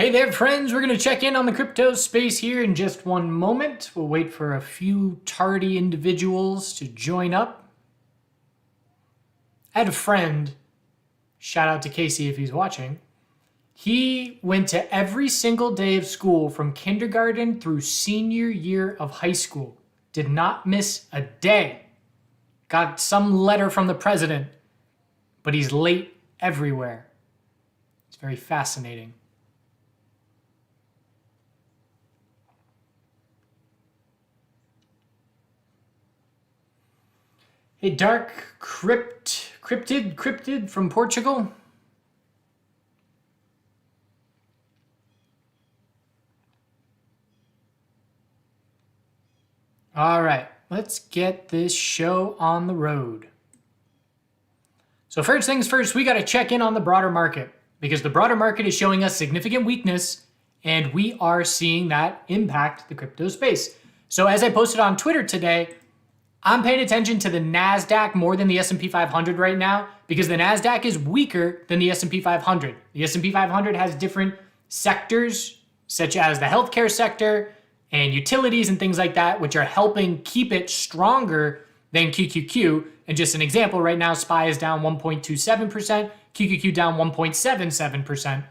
Hey there, friends. We're going to check in on the crypto space here in just one moment. We'll wait for a few tardy individuals to join up. I had a friend, shout out to Casey if he's watching. He went to every single day of school from kindergarten through senior year of high school. Did not miss a day. Got some letter from the president, but he's late everywhere. It's very fascinating. Hey, Dark Cryptid from Portugal. All right, let's get this show on the road. So first things first, we got to check in on the broader market because the broader market is showing us significant weakness and we are seeing that impact the crypto space. So as I posted on Twitter today, I'm paying attention to the NASDAQ more than the S&P 500 right now because the NASDAQ is weaker than the S&P 500. The S&P 500 has different sectors, such as the healthcare sector and utilities and things like that, which are helping keep it stronger than QQQ. And just an example, right now, SPY is down 1.27%, QQQ down 1.77%.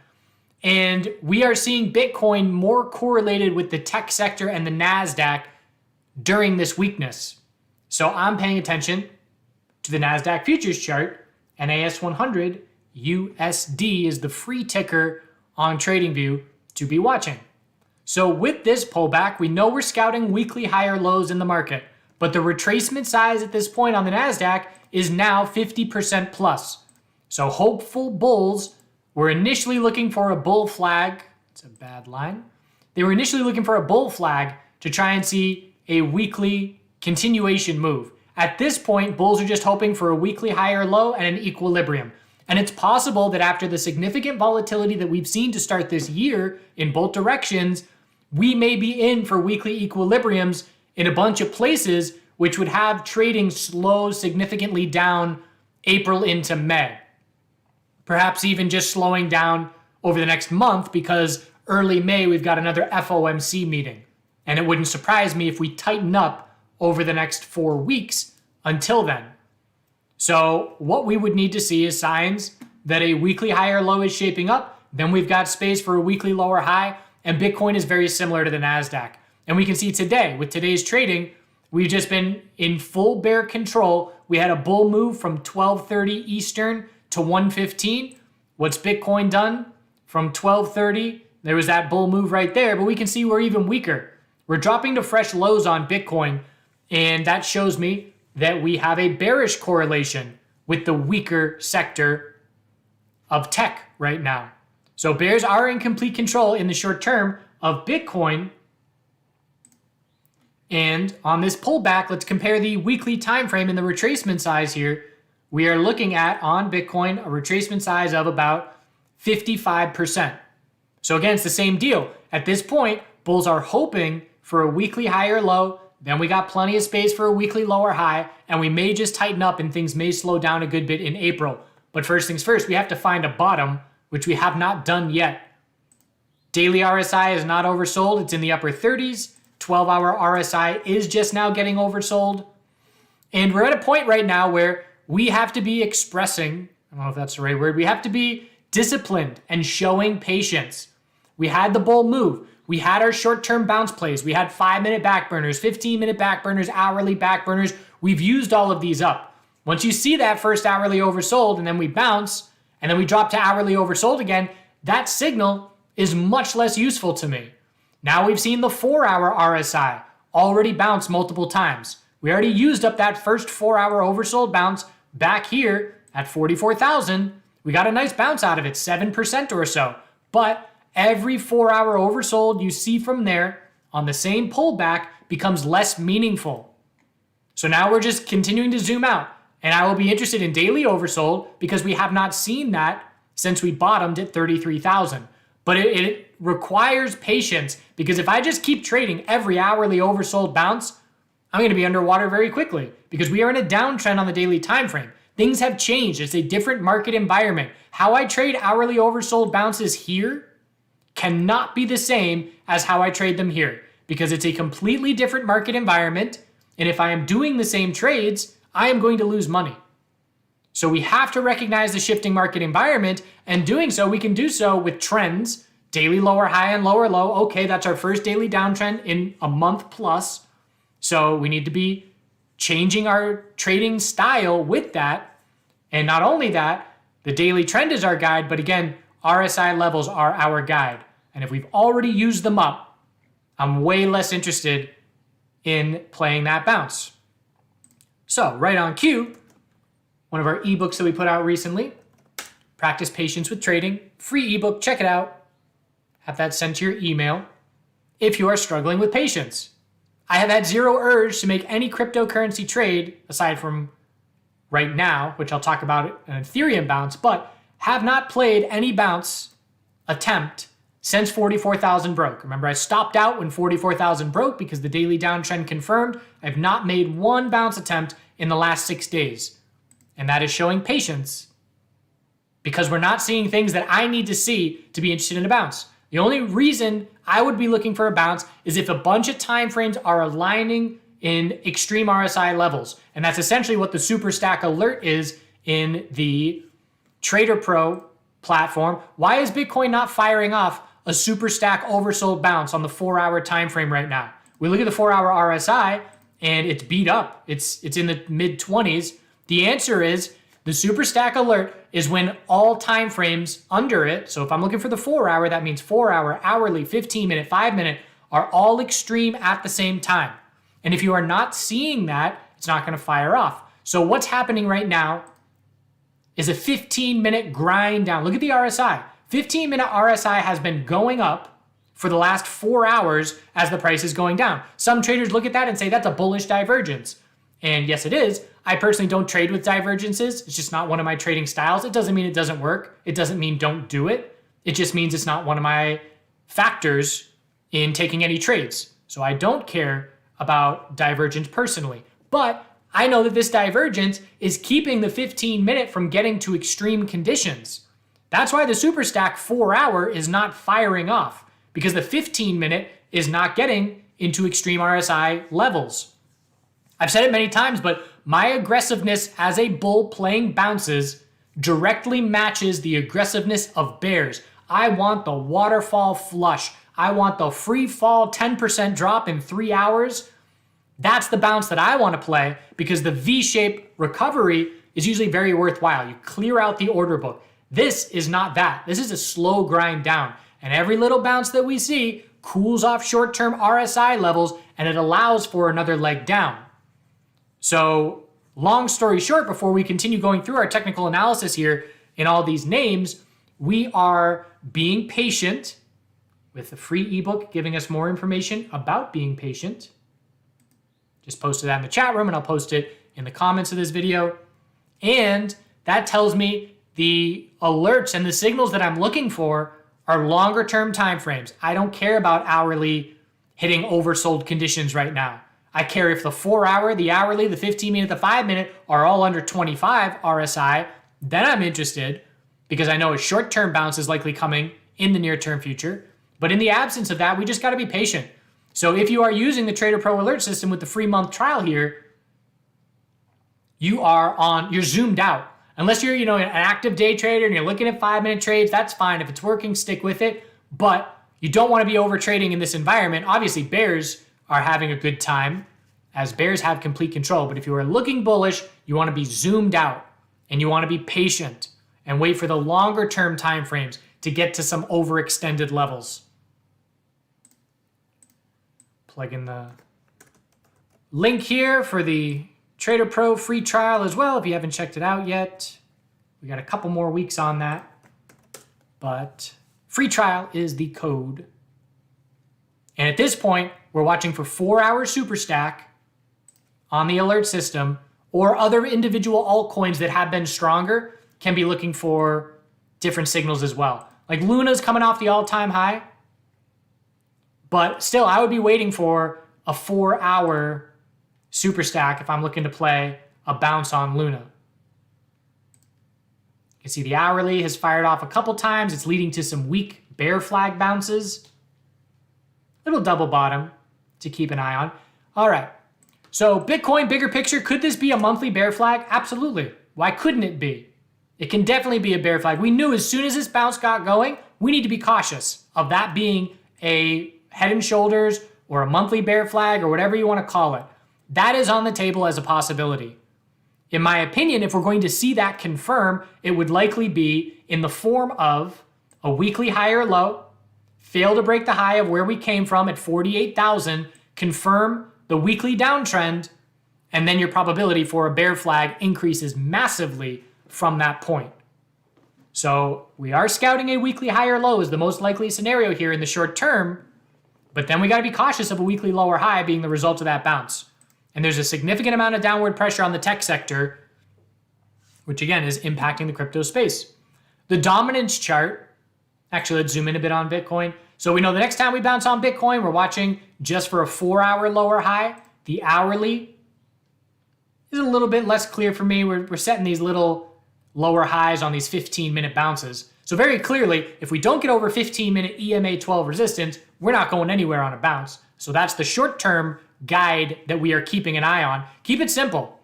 And we are seeing Bitcoin more correlated with the tech sector and the NASDAQ during this weakness. So I'm paying attention to the NASDAQ futures chart. NAS100 USD is the free ticker on TradingView to be watching. So with this pullback, we know we're scouting weekly higher lows in the market, but the retracement size at this point on the NASDAQ is now 50% plus. So hopeful bulls were initially looking for a bull flag. It's a bad line. They were initially looking for a bull flag to try and see a weekly continuation move. At this point, bulls are just hoping for a weekly higher low and an equilibrium. And it's possible that after the significant volatility that we've seen to start this year in both directions, we may be in for weekly equilibriums in a bunch of places, which would have trading slow significantly down April into May. Perhaps even just slowing down over the next month because early May we've got another FOMC meeting. And it wouldn't surprise me if we tighten up over the next 4 weeks until then. So what we would need to see is signs that a weekly higher low is shaping up. Then we've got space for a weekly lower high. And Bitcoin is very similar to the NASDAQ. And we can see today, with today's trading, we've just been in full bear control. We had a bull move from 12:30 Eastern to 1:15. What's Bitcoin done? From 12:30, there was that bull move right there, but we can see we're even weaker. We're dropping to fresh lows on Bitcoin. And that shows me that we have a bearish correlation with the weaker sector of tech right now. So bears are in complete control in the short term of Bitcoin. And on this pullback, let's compare the weekly time frame and the retracement size here. We are looking at, on Bitcoin, a retracement size of about 55%. So again, it's the same deal. At this point, bulls are hoping for a weekly higher low. Then we got plenty of space for a weekly lower high, and we may just tighten up and things may slow down a good bit in April. But first things first, we have to find a bottom, which we have not done yet. Daily RSI is not oversold. It's in the upper 30s. 12-hour RSI is just now getting oversold. And we're at a point right now where we have to be expressing, I don't know if that's the right word, we have to be disciplined and showing patience. We had the bull move. We had our short-term bounce plays. We had 5-minute backburners, 15-minute backburners, hourly backburners. We've used all of these up. Once you see that first hourly oversold and then we bounce and then we drop to hourly oversold again, that signal is much less useful to me. Now we've seen the 4-hour RSI already bounce multiple times. We already used up that first 4-hour oversold bounce back here at 44,000. We got a nice bounce out of it, 7% or so. But every 4-hour oversold you see from there on the same pullback becomes less meaningful. So now we're just continuing to zoom out. And I will be interested in daily oversold because we have not seen that since we bottomed at 33,000. But it requires patience because if I just keep trading every hourly oversold bounce, I'm going to be underwater very quickly because we are in a downtrend on the daily time frame. Things have changed. It's a different market environment. How I trade hourly oversold bounces here cannot be the same as how I trade them here because it's a completely different market environment. And if I am doing the same trades, I am going to lose money. So we have to recognize the shifting market environment, and doing so, we can do so with trends, daily lower high and lower low. Okay, that's our first daily downtrend in a month plus. So we need to be changing our trading style with that. And not only that, the daily trend is our guide, but again, RSI levels are our guide. And if we've already used them up, I'm way less interested in playing that bounce. So right on cue, one of our ebooks that we put out recently, Practice Patience with Trading, free ebook, check it out. Have that sent to your email if you are struggling with patience. I have had zero urge to make any cryptocurrency trade aside from right now, which I'll talk about an Ethereum bounce, but have not played any bounce attempt since 44,000 broke. Remember, I stopped out when 44,000 broke because the daily downtrend confirmed. I've not made one bounce attempt in the last 6 days. And that is showing patience because we're not seeing things that I need to see to be interested in a bounce. The only reason I would be looking for a bounce is if a bunch of time frames are aligning in extreme RSI levels. And that's essentially what the Super Stack alert is in the Trader Pro platform. Why is Bitcoin not firing off a Super Stack oversold bounce on the 4-hour time frame right now? We look at the 4-hour RSI and it's beat up. It's in the mid 20s. The answer is the Super Stack alert is when all time frames under it, so if I'm looking for the 4-hour, that means 4-hour, hourly, 15-minute, 5-minute, are all extreme at the same time. And if you are not seeing that, it's not going to fire off. So what's happening right now is a 15-minute grind down. Look at the RSI. 15-minute RSI has been going up for the last 4 hours as the price is going down. Some traders look at that and say that's a bullish divergence. And yes, it is. I personally don't trade with divergences. It's just not one of my trading styles. It doesn't mean it doesn't work. It doesn't mean don't do it. It just means it's not one of my factors in taking any trades. So I don't care about divergence personally. But I know that this divergence is keeping the 15-minute from getting to extreme conditions. That's why the Super Stack 4-hour is not firing off, because the 15-minute is not getting into extreme RSI levels. I've said it many times, but my aggressiveness as a bull playing bounces directly matches the aggressiveness of bears. I want the waterfall flush. I want the free fall 10% drop in 3 hours. That's the bounce that I want to play because the V-shaped recovery is usually very worthwhile. You clear out the order book. This is not that. This is a slow grind down. And every little bounce that we see cools off short-term RSI levels and it allows for another leg down. So long story short, before we continue going through our technical analysis here in all these names, we are being patient with the free ebook giving us more information about being patient. Just posted that in the chat room and I'll post it in the comments of this video. And that tells me the alerts and the signals that I'm looking for are longer term time frames. I don't care about hourly hitting oversold conditions right now. I care if the 4-hour, the hourly, the 15-minute, the 5-minute are all under 25 RSI, then I'm interested because I know a short-term bounce is likely coming in the near-term future. But in the absence of that, we just got to be patient. So if you are using the Trader Pro alert system with the free month trial here, you're zoomed out. Unless you're, an active day trader and you're looking at 5-minute trades, that's fine. If it's working, stick with it. But you don't want to be over trading in this environment. Obviously, bears are having a good time as bears have complete control. But if you are looking bullish, you want to be zoomed out and you want to be patient and wait for the longer term time frames to get to some overextended levels. Plug in the link here for the Trader Pro free trial as well if you haven't checked it out yet. We got a couple more weeks on that, but free trial is the code. And at this point, we're watching for 4-hour Super Stack on the alert system, or other individual altcoins that have been stronger can be looking for different signals as well. Like Luna's coming off the all-time high, but still I would be waiting for a 4-hour Super Stack if I'm looking to play a bounce on Luna. You can see the hourly has fired off a couple times. It's leading to some weak bear flag bounces. Little double bottom to keep an eye on. All right. So Bitcoin, bigger picture, could this be a monthly bear flag? Absolutely. Why couldn't it be? It can definitely be a bear flag. We knew as soon as this bounce got going, we need to be cautious of that being a head and shoulders or a monthly bear flag or whatever you want to call it. That is on the table as a possibility. In my opinion, if we're going to see that confirm, it would likely be in the form of a weekly high or low, fail to break the high of where we came from at 48,000, confirm the weekly downtrend, and then your probability for a bear flag increases massively from that point. So we are scouting a weekly high or low as the most likely scenario here in the short term, but then we got to be cautious of a weekly lower high being the result of that bounce. And there's a significant amount of downward pressure on the tech sector, which again is impacting the crypto space. The dominance chart, actually let's zoom in a bit on Bitcoin. So we know the next time we bounce on Bitcoin, we're watching just for a 4-hour lower high. The hourly is a little bit less clear for me. We're setting these little lower highs on these 15-minute bounces. So very clearly, if we don't get over 15-minute EMA 12 resistance, we're not going anywhere on a bounce. So that's the short-term guide that we are keeping an eye on. Keep it simple.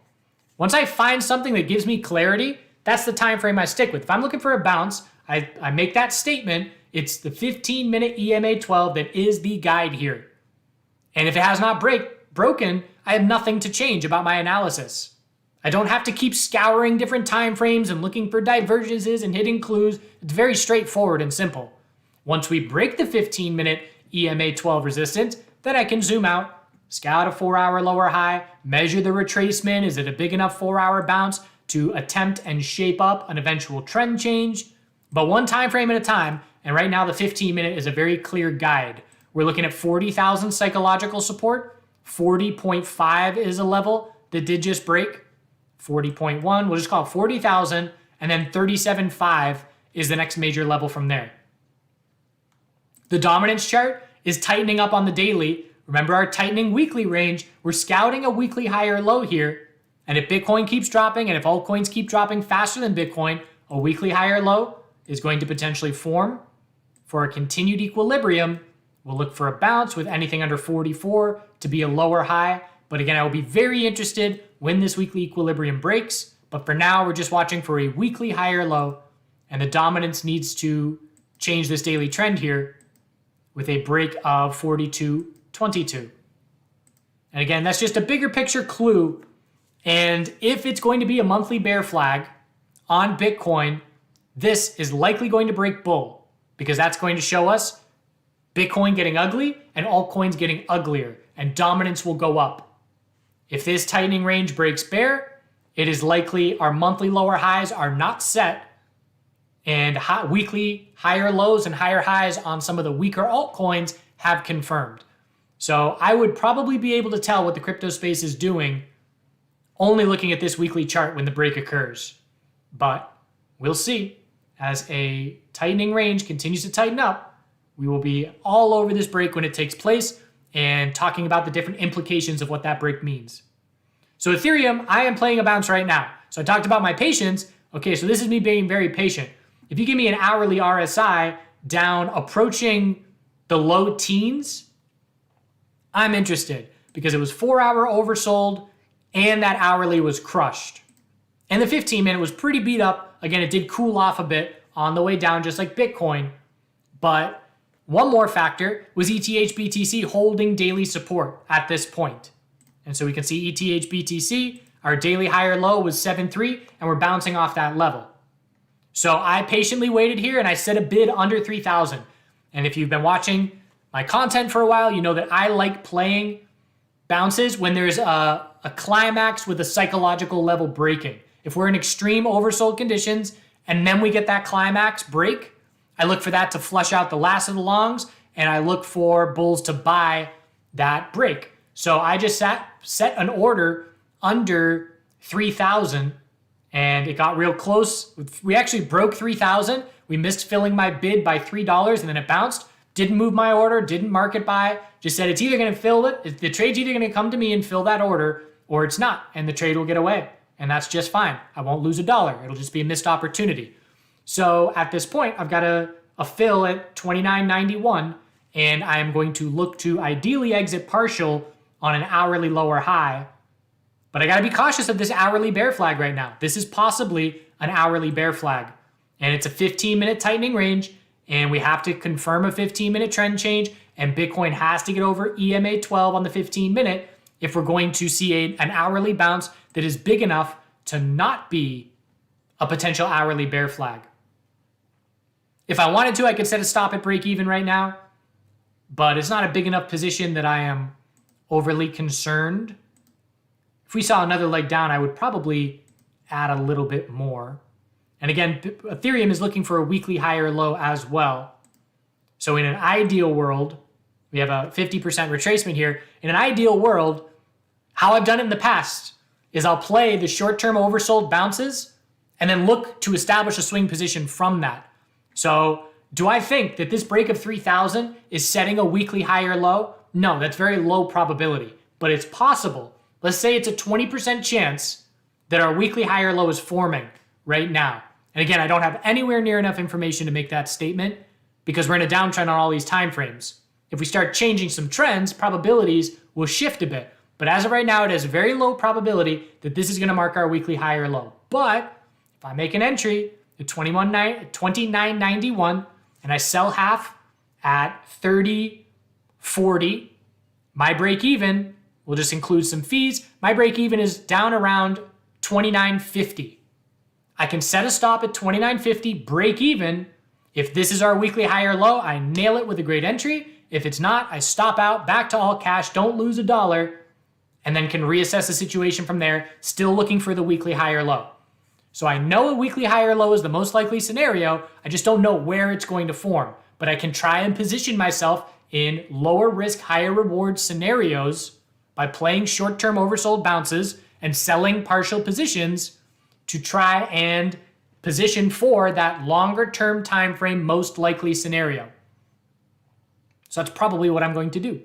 Once I find something that gives me clarity, that's the time frame I stick with. If I'm looking for a bounce, I make that statement. It's the 15-minute EMA 12 that is the guide here. And if it has not broken, I have nothing to change about my analysis. I don't have to keep scouring different time frames and looking for divergences and hidden clues. It's very straightforward and simple. Once we break the 15-minute EMA 12 resistance, then I can zoom out, scout a 4-hour lower high, measure the retracement. Is it a big enough 4-hour bounce to attempt and shape up an eventual trend change? But one time frame at a time, and right now the 15-minute is a very clear guide. We're looking at 40,000 psychological support. 40.5 is a level that did just break. 40.1, we'll just call it 40,000, and then 37.5 is the next major level from there. The dominance chart is tightening up on the daily. Remember our tightening weekly range. We're scouting a weekly high or low here. And if Bitcoin keeps dropping, and if altcoins keep dropping faster than Bitcoin, a weekly high or low is going to potentially form. For a continued equilibrium, we'll look for a bounce with anything under 44 to be a lower high. But again, I will be very interested when this weekly equilibrium breaks. But for now, we're just watching for a weekly high or low. And the dominance needs to change this daily trend here with a break of 42.22. And again, that's just a bigger picture clue. And if it's going to be a monthly bear flag on Bitcoin, this is likely going to break bull, because that's going to show us Bitcoin getting ugly and altcoins getting uglier, and dominance will go up. If this tightening range breaks bear, it is likely our monthly lower highs are not set, and weekly higher lows and higher highs on some of the weaker altcoins have confirmed. So I would probably be able to tell what the crypto space is doing only looking at this weekly chart when the break occurs. But we'll see. As a tightening range continues to tighten up, we will be all over this break when it takes place and talking about the different implications of what that break means. So Ethereum, I am playing a bounce right now. So I talked about my patience. Okay, so this is me being very patient. If you give me an hourly RSI down approaching the low teens, I'm interested, because it was 4-hour oversold and that hourly was crushed. And the 15-minute was pretty beat up. Again, it did cool off a bit on the way down, just like Bitcoin. But one more factor was ETH BTC holding daily support at this point. And so we can see ETH BTC, our daily high or low was 7.3, and we're bouncing off that level. So I patiently waited here and I set a bid under 3,000. And if you've been watching my content for a while, you know that I like playing bounces when there's a climax with a psychological level breaking. If we're in extreme oversold conditions and then we get that climax break, I look for that to flush out the last of the longs, and I look for bulls to buy that break. So I just set an order under 3,000, and it got real close. We actually broke 3,000. We missed filling my bid by $3, and then it bounced. Didn't move my order, didn't market buy, just said it's either going to fill it, the trade's either going to come to me and fill that order, or it's not, and the trade will get away. And that's just fine. I won't lose $1. It'll just be a missed opportunity. So at this point, I've got a a fill at 29.91, and I am going to look to ideally exit partial on an hourly lower high. But I got to be cautious of this hourly bear flag right now. This is possibly an hourly bear flag, and it's a 15-minute tightening range, and we have to confirm a 15-minute trend change, and Bitcoin has to get over EMA 12 on the 15-minute if we're going to see an hourly bounce that is big enough to not be a potential hourly bear flag. If I wanted to, I could set a stop at break even right now, but it's not a big enough position that I am overly concerned. If we saw another leg down, I would probably add a little bit more. And again, Ethereum is looking for a weekly higher low as well. So in an ideal world, we have a 50% retracement here. In an ideal world, how I've done it in the past is I'll play the short-term oversold bounces and then look to establish a swing position from that. So do I think that this break of 3,000 is setting a weekly higher low? No, that's very low probability, but it's possible. Let's say it's a 20% chance that our weekly higher low is forming right now. And again, I don't have anywhere near enough information to make that statement because we're in a downtrend on all these time frames. If we start changing some trends, probabilities will shift a bit. But as of right now, it has very low probability that this is going to mark our weekly higher low. But if I make an entry at 29.91 and I sell half at 30.40, my break even will just include some fees. My break even is down around 29.50. I can set a stop at 29.50, break even. If this is our weekly higher low, I nail it with a great entry. If it's not, I stop out, back to all cash, don't lose $1, and then can reassess the situation from there, still looking for the weekly higher low. So I know a weekly higher low is the most likely scenario. I just don't know where it's going to form. But I can try and position myself in lower risk, higher reward scenarios by playing short-term oversold bounces and selling partial positions to try and position for that longer term time frame most likely scenario. So that's probably what I'm going to do.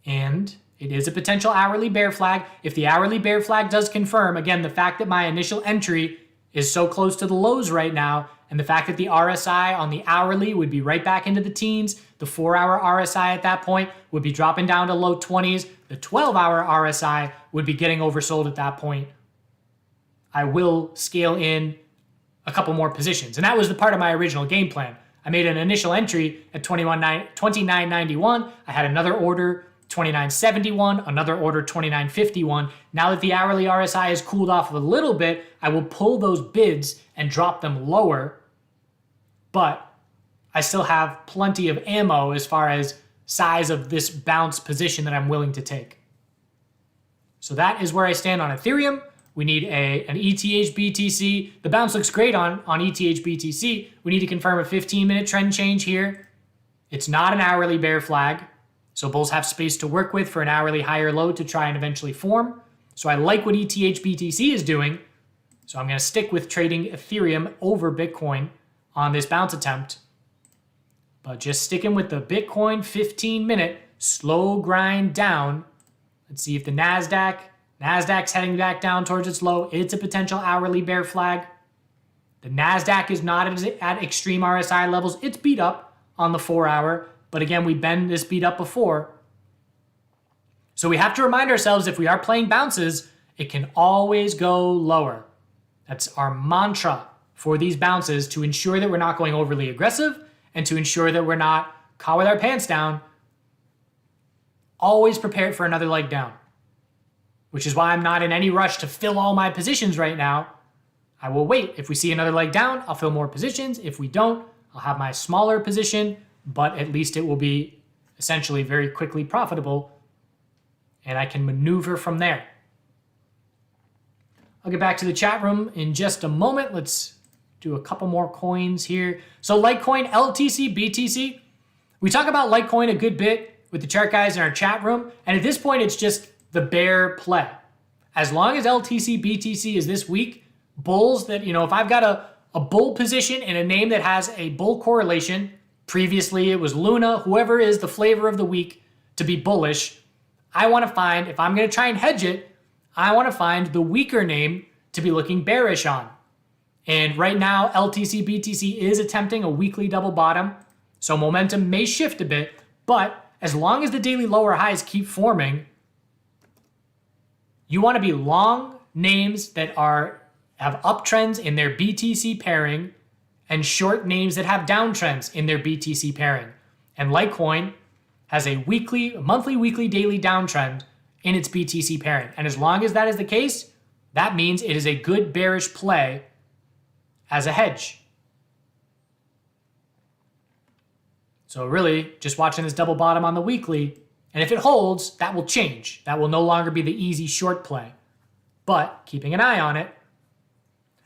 And it is a potential hourly bear flag. If the hourly bear flag does confirm, again, the fact that my initial entry is so close to the lows right now, and the fact that the RSI on the hourly would be right back into the teens, the 4-hour RSI at that point would be dropping down to low 20s, the 12-hour RSI would be getting oversold at that point, I will scale in a couple more positions. And that was the part of my original game plan. I made an initial entry at 29.91. I had another order 29.71, another order 29.51. Now that the hourly RSI has cooled off a little bit, I will pull those bids and drop them lower. But I still have plenty of ammo as far as size of this bounce position that I'm willing to take. So that is where I stand on Ethereum. We need an ETH BTC. The bounce looks great on ETH BTC. We need to confirm a 15-minute trend change here. It's not an hourly bear flag, so bulls have space to work with for an hourly higher low to try and eventually form. So I like what ETH BTC is doing. So I'm going to stick with trading Ethereum over Bitcoin on this bounce attempt. But just sticking with the Bitcoin 15-minute slow grind down. Let's see if the Nasdaq's heading back down towards its low. It's a potential hourly bear flag. The Nasdaq is not at extreme RSI levels. It's beat up on the 4-hour, but again, we've been this beat up before. So we have to remind ourselves, if we are playing bounces, it can always go lower. That's our mantra for these bounces, to ensure that we're not going overly aggressive and to ensure that we're not caught with our pants down. Always prepared for another leg down, which is why I'm not in any rush to fill all my positions right now. I will wait. If we see another leg down, I'll fill more positions. If we don't, I'll have my smaller position, but at least it will be essentially very quickly profitable, and I can maneuver from there. I'll get back to the chat room in just a moment. Let's do a couple more coins here. So Litecoin LTC BTC. We talk about Litecoin a good bit with the chart guys in our chat room, and at this point, it's just the bear play. As long as LTC BTC is this week, bulls that, if I've got a bull position in a name that has a bull correlation, previously it was Luna, whoever is the flavor of the week to be bullish, I want to find, if I'm going to try and hedge it, I want to find the weaker name to be looking bearish on. And right now, LTC, BTC is attempting a weekly double bottom. So momentum may shift a bit, but as long as the daily lower highs keep forming, you want to be long names that have uptrends in their BTC pairing and short names that have downtrends in their BTC pairing. And Litecoin has a monthly, weekly, daily downtrend in its BTC pairing. And as long as that is the case, that means it is a good bearish play as a hedge. So really, just watching this double bottom on the weekly, and if it holds, that will change. That will no longer be the easy short play, but keeping an eye on it.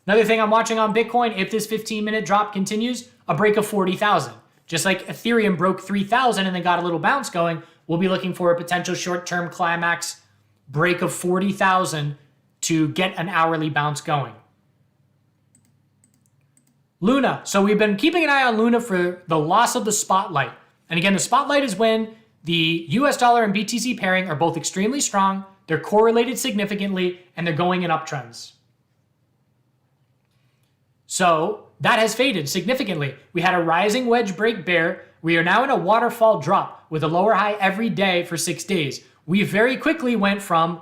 Another thing I'm watching on Bitcoin, if this 15-minute drop continues, a break of 40,000. Just like Ethereum broke 3,000 and then got a little bounce going, we'll be looking for a potential short-term climax break of 40,000 to get an hourly bounce going. Luna. So we've been keeping an eye on Luna for the loss of the spotlight. And again, the spotlight is when the US dollar and BTC pairing are both extremely strong, they're correlated significantly, and they're going in uptrends. So that has faded significantly. We had a rising wedge break bear. We are now in a waterfall drop with a lower high every day for 6 days. We very quickly went from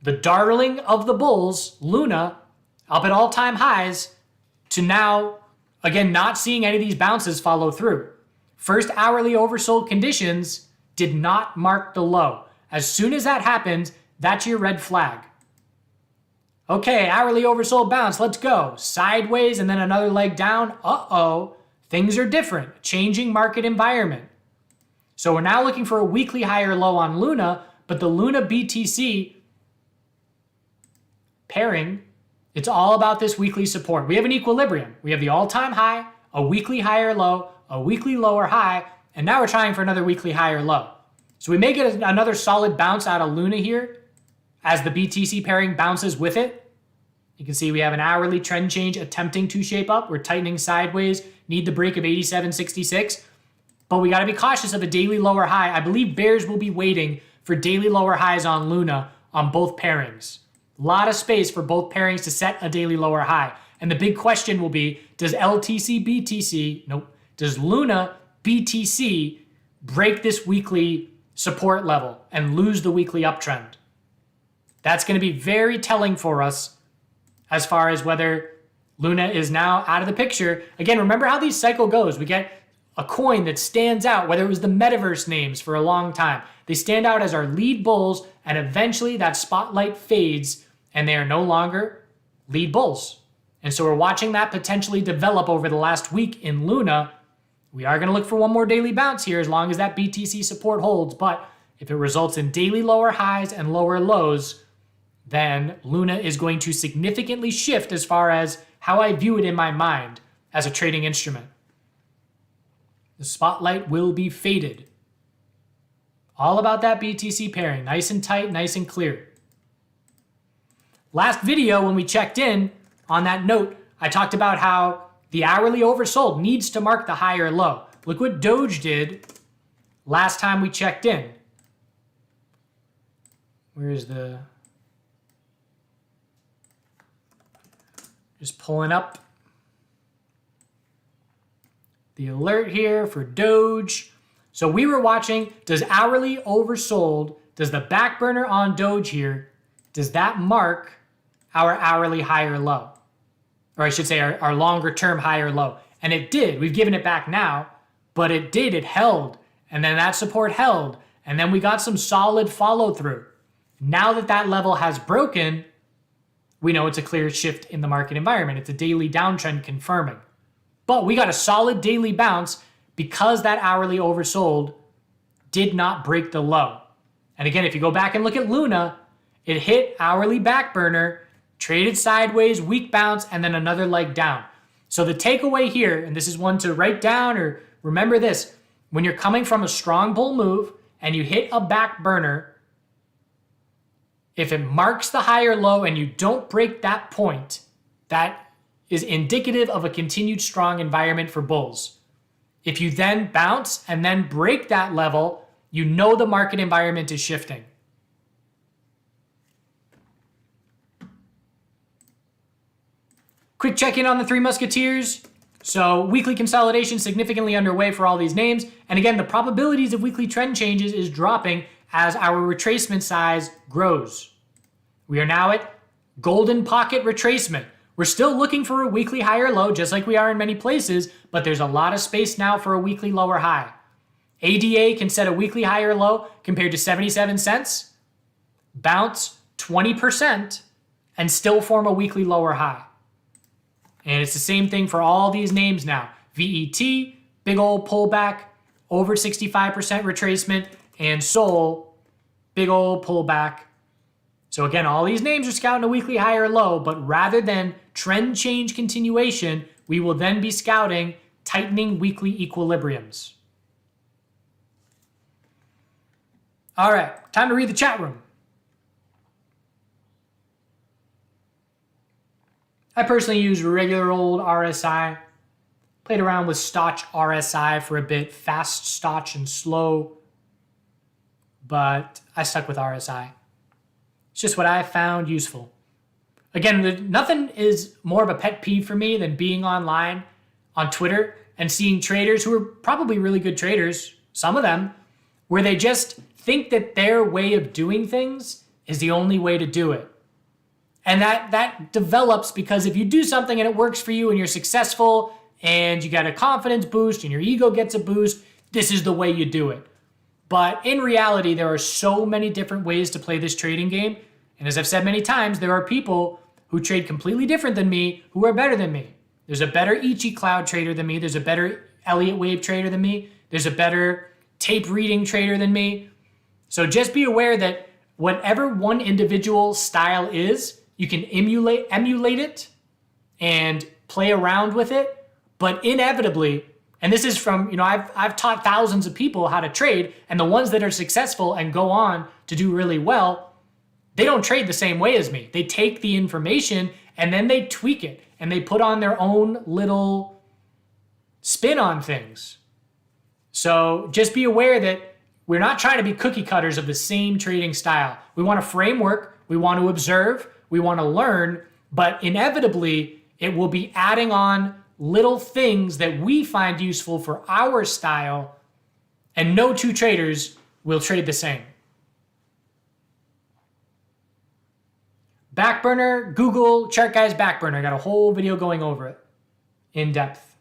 the darling of the bulls, Luna, up at all-time highs, to now, again, not seeing any of these bounces follow through. First hourly oversold conditions did not mark the low. As soon as that happens, that's your red flag. Okay, hourly oversold bounce, let's go. Sideways and then another leg down. Uh-oh, things are different. Changing market environment. So we're now looking for a weekly higher low on Luna, but the Luna BTC pairing, it's all about this weekly support. We have an equilibrium. We have the all-time high, a weekly higher low, a weekly lower high, and now we're trying for another weekly higher low. So we may get another solid bounce out of Luna here as the BTC pairing bounces with it. You can see we have an hourly trend change attempting to shape up. We're tightening sideways, need the break of 87.66, but we got to be cautious of a daily lower high. I believe bears will be waiting for daily lower highs on Luna on both pairings. A lot of space for both pairings to set a daily lower high. And the big question will be, does does Luna BTC break this weekly support level and lose the weekly uptrend? That's going to be very telling for us as far as whether Luna is now out of the picture. Again, remember how these cycle goes. We get a coin that stands out, whether it was the metaverse names for a long time. They stand out as our lead bulls, and eventually that spotlight fades and they are no longer lead bulls. And so we're watching that potentially develop over the last week in Luna. We are going to look for one more daily bounce here as long as that BTC support holds. But if it results in daily lower highs and lower lows, then Luna is going to significantly shift as far as how I view it in my mind as a trading instrument. The spotlight will be faded. All about that BTC pairing, nice and tight, nice and clear. Last video, when we checked in on that note, I talked about how the hourly oversold needs to mark the higher low. Look what DOGE did last time we checked in. Where's the... Just pulling up the alert here for DOGE. So we were watching, does hourly oversold, does the back burner on DOGE here, does that mark our hourly higher low? Or I should say our longer term higher low. And it did. We've given it back now, but it did. It held. And then that support held. And then we got some solid follow through. Now that that level has broken, we know it's a clear shift in the market environment. It's a daily downtrend confirming. But we got a solid daily bounce because that hourly oversold did not break the low. And again, if you go back and look at Luna, it hit hourly back burner, traded sideways, weak bounce, and then another leg down. So the takeaway here, and this is one to write down or remember this, when you're coming from a strong bull move and you hit a back burner, if it marks the higher low and you don't break that point, that is indicative of a continued strong environment for bulls. If you then bounce and then break that level, you know the market environment is shifting. Quick check-in on the Three Musketeers. So weekly consolidation significantly underway for all these names. And again, the probabilities of weekly trend changes is dropping as our retracement size grows. We are now at golden pocket retracement. We're still looking for a weekly higher low, just like we are in many places, but there's a lot of space now for a weekly lower high. ADA can set a weekly higher low compared to 77 cents, bounce 20%, and still form a weekly lower high. And it's the same thing for all these names now. VET, big old pullback, over 65% retracement, and SOL, big old pullback. So again, all these names are scouting a weekly high or low, but rather than trend change continuation, we will then be scouting tightening weekly equilibriums. All right, time to read the chat room. I personally use regular old RSI. Played around with Stotch RSI for a bit, fast Stotch and slow, but I stuck with RSI. It's just what I found useful. Again, nothing is more of a pet peeve for me than being online on Twitter and seeing traders who are probably really good traders, some of them, where they just think that their way of doing things is the only way to do it. And that develops because if you do something and it works for you and you're successful and you got a confidence boost and your ego gets a boost, this is the way you do it. But in reality, there are so many different ways to play this trading game. And as I've said many times, there are people who trade completely different than me who are better than me. There's a better Ichi Cloud trader than me. There's a better Elliott Wave trader than me. There's a better tape reading trader than me. So just be aware that whatever one individual style is, you can emulate it and play around with it. But inevitably, and this is from, I've taught thousands of people how to trade, and the ones that are successful and go on to do really well, they don't trade the same way as me. They take the information and then they tweak it and they put on their own little spin on things. So just be aware that we're not trying to be cookie cutters of the same trading style. We want a framework, we want to observe, we want to learn, but inevitably it will be adding on little things that we find useful for our style, and no two traders will trade the same. Backburner, Google, ChartGuys Backburner. I got a whole video going over it in depth.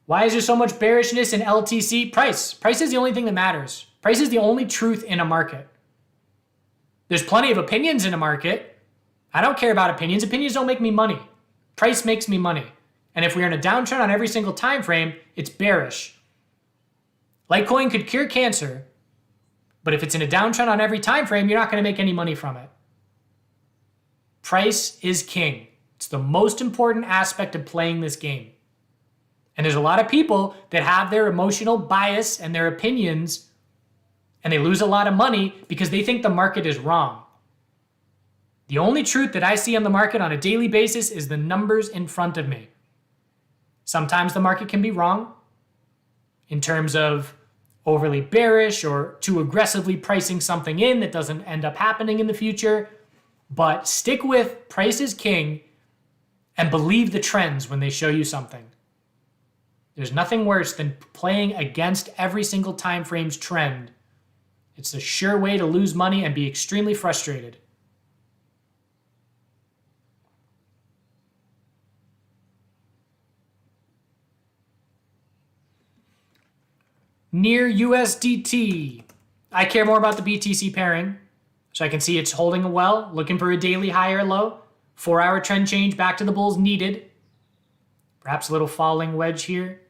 Why is there so much bearishness in LTC? Price. Price is the only thing that matters. Price is the only truth in a market. There's plenty of opinions in a market. I don't care about opinions. Opinions don't make me money. Price makes me money. And if we're in a downtrend on every single time frame, it's bearish. Litecoin could cure cancer, but if it's in a downtrend on every time frame, you're not going to make any money from it. Price is king. It's the most important aspect of playing this game. And there's a lot of people that have their emotional bias and their opinions, and they lose a lot of money because they think the market is wrong. The only truth that I see on the market on a daily basis is the numbers in front of me. Sometimes the market can be wrong in terms of overly bearish or too aggressively pricing something in that doesn't end up happening in the future. But stick with price is king and believe the trends when they show you something. There's nothing worse than playing against every single time frame's trend. It's a sure way to lose money and be extremely frustrated. Near USDT. I care more about the BTC pairing. So I can see it's holding well, looking for a daily high or low. 4-hour trend change back to the bulls needed. Perhaps a little falling wedge here.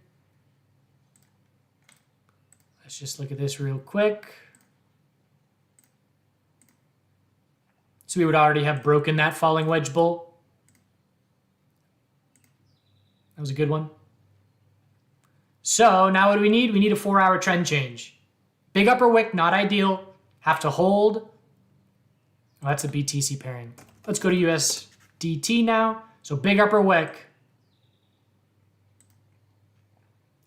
Let's just look at this real quick. So we would already have broken that falling wedge bull. That was a good one. So now what do we need? We need a 4-hour trend change. Big upper wick, not ideal. Have to hold. Oh, that's a BTC pairing. Let's go to USDT now. So big upper wick.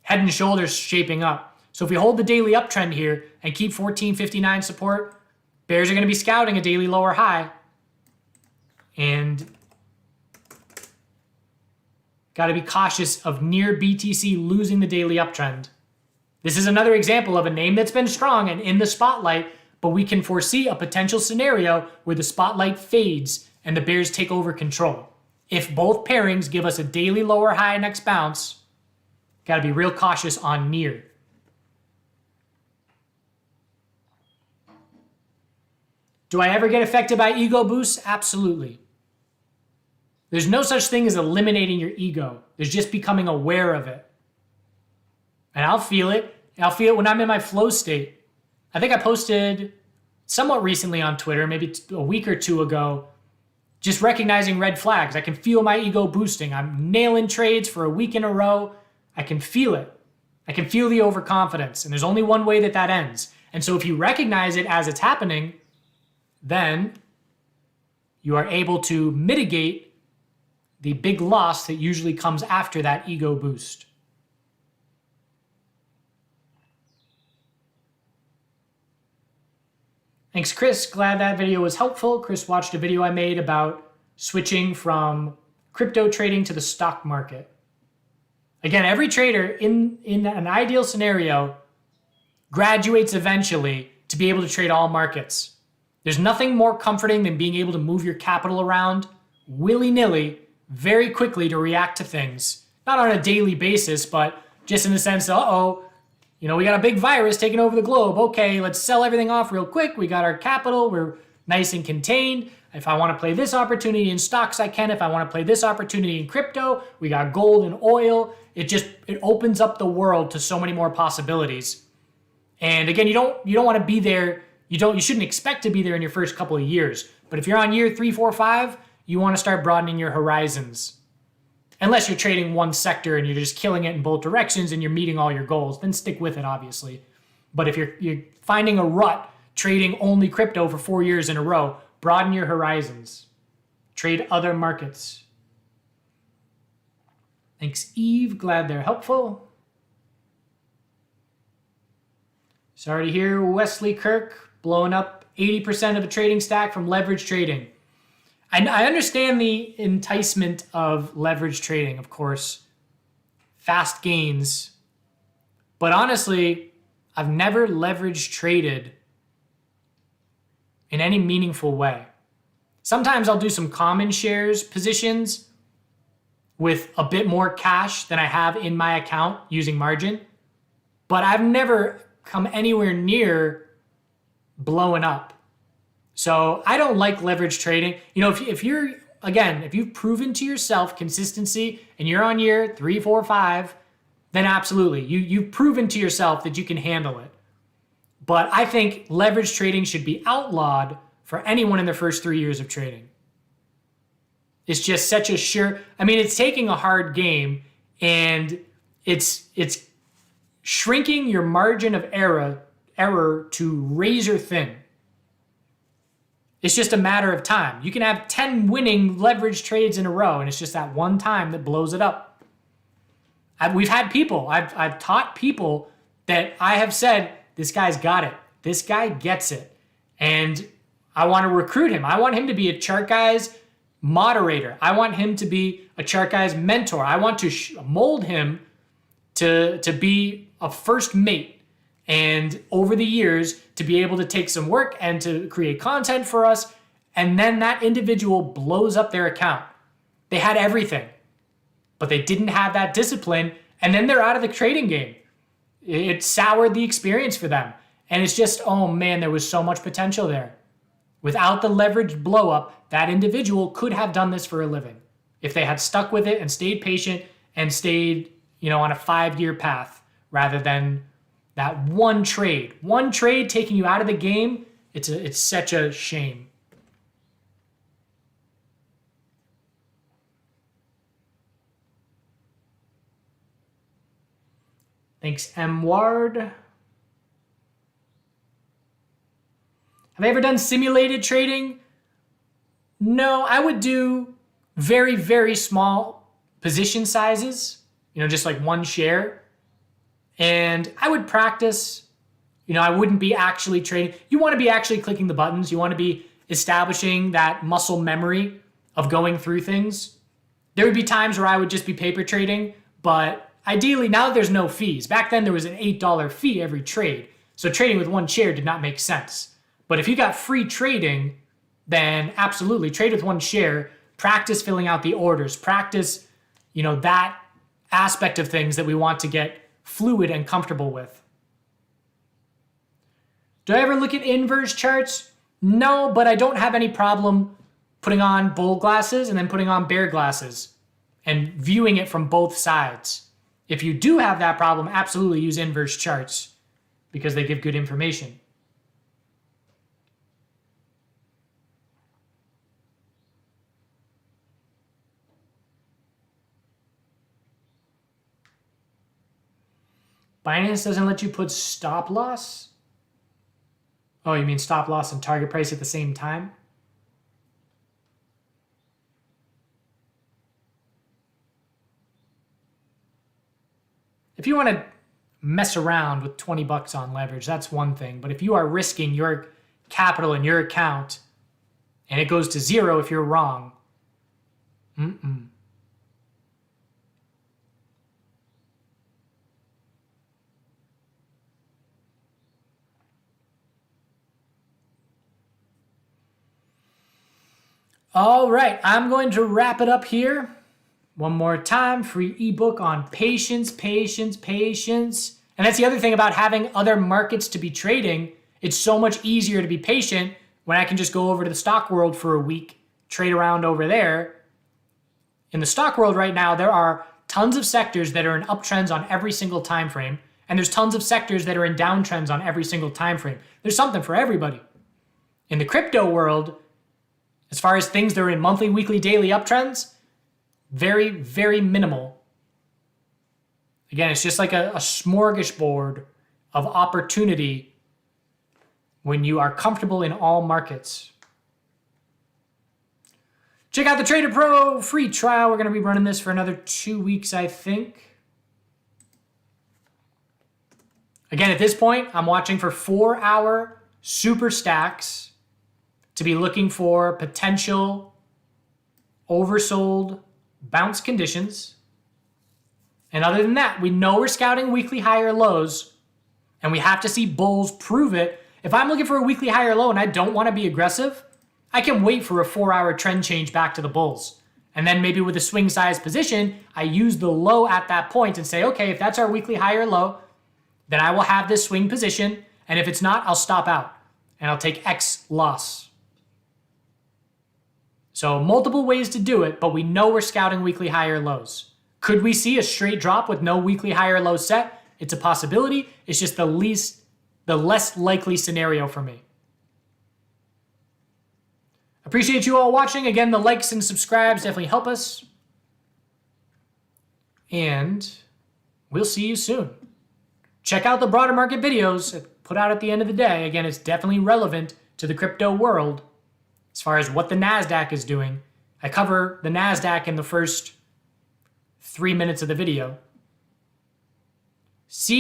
Head and shoulders shaping up. So if we hold the daily uptrend here and keep 1459 support, bears are going to be scouting a daily lower high. And Got to be cautious of near BTC losing the daily uptrend. This is another example of a name that's been strong and in the spotlight, but we can foresee a potential scenario where the spotlight fades and the bears take over control. If both pairings give us a daily lower high next bounce, got to be real cautious on near. Do I ever get affected by ego boosts? Absolutely. There's no such thing as eliminating your ego. There's just becoming aware of it. And I'll feel it. I'll feel it when I'm in my flow state. I think I posted somewhat recently on Twitter, maybe a week or two ago, just recognizing red flags. I can feel my ego boosting. I'm nailing trades for a week in a row. I can feel it. I can feel the overconfidence. And there's only one way that ends. And so if you recognize it as it's happening, then you are able to mitigate the big loss that usually comes after that ego boost. Thanks, Chris. Glad that video was helpful. Chris watched a video I made about switching from crypto trading to the stock market. Again, every trader in an ideal scenario graduates eventually to be able to trade all markets. There's nothing more comforting than being able to move your capital around willy-nilly very quickly to react to things. Not on a daily basis, but just in the sense, we got a big virus taking over the globe. Okay, let's sell everything off real quick. We got our capital. We're nice and contained. If I want to play this opportunity in stocks, I can. If I want to play this opportunity in crypto, we got gold and oil. It opens up the world to so many more possibilities. And again, you don't want to be there. You shouldn't expect to be there in your first couple of years. But if you're on year 3, 4, 5, you want to start broadening your horizons. Unless you're trading one sector and you're just killing it in both directions and you're meeting all your goals, then stick with it, obviously. But if you're finding a rut trading only crypto for 4 years in a row, broaden your horizons. Trade other markets. Thanks, Eve. Glad they're helpful. Sorry to hear Wesley Kirk blowing up 80% of a trading stack from leverage trading. I understand the enticement of leverage trading, of course. Fast gains. But honestly, I've never leverage traded in any meaningful way. Sometimes I'll do some common shares positions with a bit more cash than I have in my account using margin. But I've never come anywhere near blowing up. So I don't like leverage trading. If you've proven to yourself consistency and you're on year 3, 4, 5, then absolutely. You've proven to yourself that you can handle it. But I think leverage trading should be outlawed for anyone in their first 3 years of trading. It's just such a it's taking a hard game and it's shrinking your margin of error to razor thin. It's just a matter of time. You can have 10 winning leverage trades in a row, and it's just that one time that blows it up. We've had people, I've taught people that I have said, this guy's got it. This guy gets it. And I want to recruit him. I want him to be a TheChartGuys moderator. I want him to be a TheChartGuys mentor. I want to mold him to be a first mate. And over the years, to be able to take some work and to create content for us, and then that individual blows up their account. They had everything, but they didn't have that discipline, and then they're out of the trading game. It soured the experience for them. And it's just, oh man, there was so much potential there. Without the leveraged blow up, that individual could have done this for a living if they had stuck with it and stayed patient and stayed, on a 5-year path rather than that one trade taking you out of the game. It's such a shame. Thanks, M. Ward. Have I ever done simulated trading? No, I would do very, very small position sizes, just like one share. And I would practice, I wouldn't be actually trading. You want to be actually clicking the buttons. You want to be establishing that muscle memory of going through things. There would be times where I would just be paper trading, but ideally now there's no fees. Back then there was an $8 fee every trade. So trading with one share did not make sense. But if you got free trading, then absolutely trade with one share, practice filling out the orders, practice, that aspect of things that we want to get fluid and comfortable with. Do I ever look at inverse charts? No, but I don't have any problem putting on bull glasses and then putting on bear glasses and viewing it from both sides. If you do have that problem, absolutely use inverse charts because they give good information. Binance doesn't let you put stop loss? Oh, you mean stop loss and target price at the same time? If you want to mess around with 20 bucks on leverage, that's one thing. But if you are risking your capital in your account and it goes to zero if you're wrong, All right, I'm going to wrap it up here. One more time, free ebook on patience, patience, patience. And that's the other thing about having other markets to be trading. It's so much easier to be patient when I can just go over to the stock world for a week, trade around over there. In the stock world right now, there are tons of sectors that are in uptrends on every single time frame, and there's tons of sectors that are in downtrends on every single time frame. There's something for everybody. In the crypto world, as far as things that are in monthly, weekly, daily uptrends, very, very minimal. Again, it's just like a smorgasbord of opportunity when you are comfortable in all markets. Check out the Trader Pro free trial. We're going to be running this for another 2 weeks, I think. Again, at this point, I'm watching for 4-hour super stacks to be looking for potential oversold bounce conditions. And other than that, we know we're scouting weekly higher lows, and we have to see bulls prove it. If I'm looking for a weekly higher low and I don't want to be aggressive, I can wait for a 4-hour trend change back to the bulls. And then maybe with a swing size position, I use the low at that point and say, okay, if that's our weekly higher low, then I will have this swing position. And if it's not, I'll stop out and I'll take X loss. So multiple ways to do it, but we know we're scouting weekly higher lows. Could we see a straight drop with no weekly higher low set? It's a possibility. It's just the less likely scenario for me. Appreciate you all watching. Again, the likes and subscribes definitely help us. And we'll see you soon. Check out the broader market videos put out at the end of the day. Again, it's definitely relevant to the crypto world. As far as what the NASDAQ is doing, I cover the NASDAQ in the first 3 minutes of the video. See